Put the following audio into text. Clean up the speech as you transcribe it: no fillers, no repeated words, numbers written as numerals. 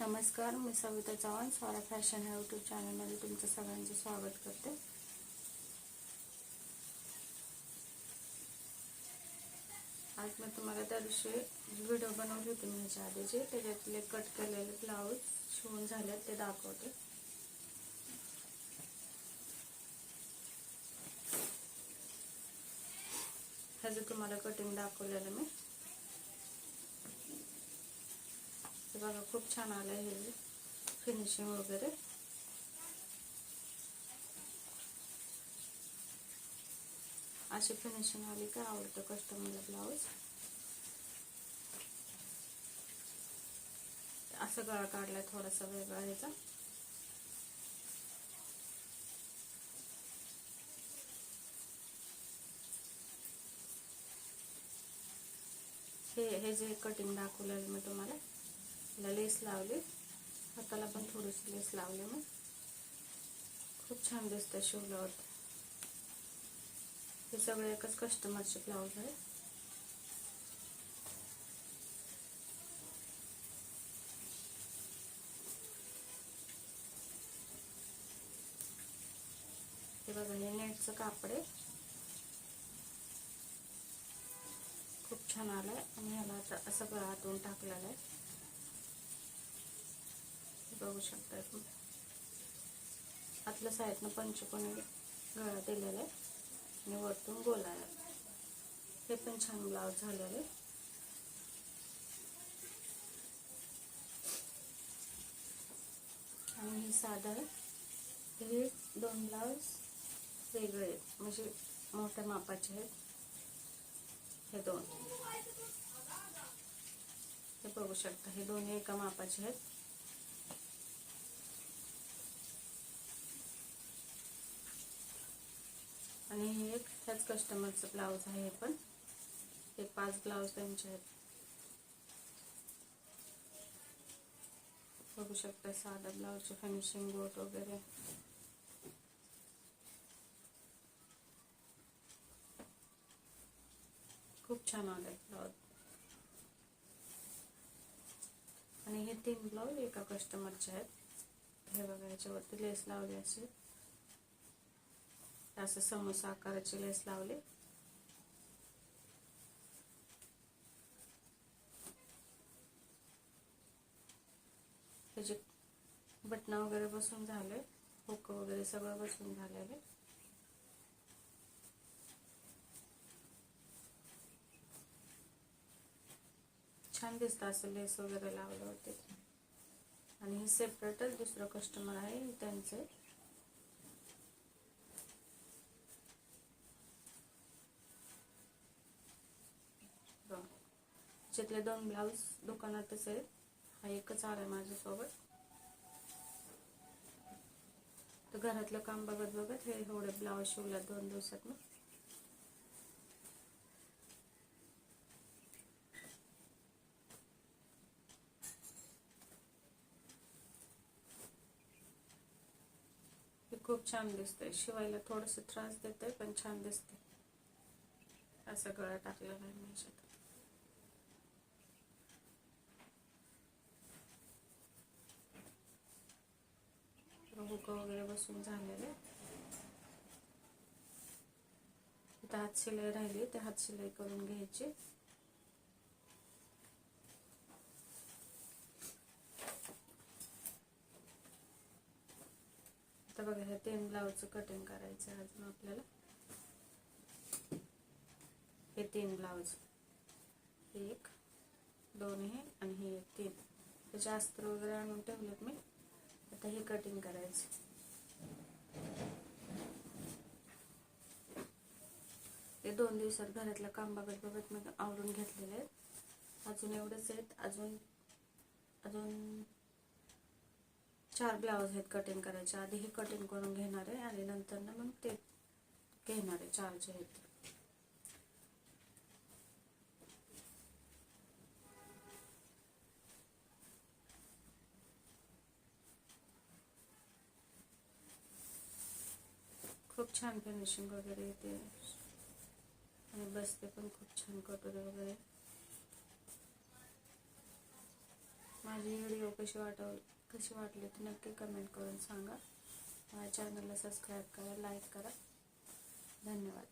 नमस्कार, मी सविता चव्हाण स्वरा फॅशन या यूट्यूब चॅनलमध्ये तुमचं सगळ्यांचं स्वागत करते. आज मी तुम्हाला त्या दिवशी व्हिडिओ बनवली होती मी ह्याच्या आधीचे, त्याच्यातले कट केलेले ब्लाऊज शिवून झाले ते दाखवते. ह्याचं तुम्हाला कटिंग दाखवलेलं मी. हे बघा, खूप छान आलं हे फिनिशिंग वगैरे. अशी फिनिशिंग आली का आवडतं कस्टमरला ब्लाऊज. असं गळा काढलाय थोडासा वेगळा ह्याचा. हे जे कटिंग दाखवलेलं मी तुम्हाला, लेस लावली, हाताला पण थोडीशी लेस लावली मी. खूप छान दिसतं शिवल्यावरती. हे सगळे एकच कस्टमरचे ब्लाऊज आहे. हे बघा, हे नेटचं कापड आहे, खूप छान आलंय. आणि ह्याला आता असं गळा आतून टाकलेला आहे, बघू शकता तुम्ही. आतल्या साईडनं पंचकोनी गळा दिलेला आहे आणि वरतून गोल आहे. हे पण छान ब्लाऊज झालेलं आहे. आणि हे साधं आहे. हे दोन ब्लाऊज वेगळे आहेत, म्हणजे मोठ्या मापाचे आहेत. हे दोन, हे बघू शकता, हे दोन्ही एका मापाचे आहेत. आणि हे एक ह्याच कस्टमरचं ब्लाऊज आहे. हे पण हे 5 ब्लाऊज त्यांचे आहेत. बघू शकता साधा ब्लाऊजची फिनिशिंग, गोट वगैरे. खूप छान आले ब्लाऊज. आणि हे 3 ब्लाऊज एका कस्टमरचे आहेत. हे बघा, याच्यावरती लेस लावली असेल, असं समोसा आकाराची लेस लावली. त्याचे बटन वगैरे बसून झाले, हुक वगैरे सगळं बसून झालेले. छान दिसतं असं लेस वगैरे लावलं होते. आणि हे सेपरेटच दुसरं कस्टमर आहे त्यांचे. त्यातले 2 ब्लाऊज दुकानातच आहेत. हा एकच आलाय माझ्यासोबत. तर घरातलं काम बघत बघत हे एवढे ब्लाऊज शिवला 2 दिवसात ना. हे खूप छान दिसतंय. शिवायला थोडस त्रास देते पण छान दिसते. असं गळा टाकलेला आहे मी याच्यात. हुक वगैरे बसून झालेले. इथं हात शिलाई राहिली, ते हात शिलाई करून घ्यायची. आता बघा, हे 3 ब्लाऊजचं कटिंग करायचं अजून आपल्याला. हे 3 ब्लाऊज, 1 2 हे आणि हे 3. त्याचे अस्तर वगैरे आणून ठेवलेत मी. आता हे कटिंग करायचं. ते 2 दिवसात घरातलं काम बघत बघत मी आवरून घेतलेले आहेत. अजून एवढेच आहेत. अजून 4 ब्लाऊज आहेत कटिंग करायचे. आधी हे कटिंग करून घेणार आहे आणि नंतर ना मग ते घेणार आहे 4 जे आहेत. खूप छान फिनिशिंग वगैरे येते आणि बसते पण खूप छान कटोरी वगैरे. माझी व्हिडिओ कशी वाटली ते नक्की कमेंट करून सांगा. माझ्या चॅनलला सबस्क्राईब करा, लाईक करा. धन्यवाद.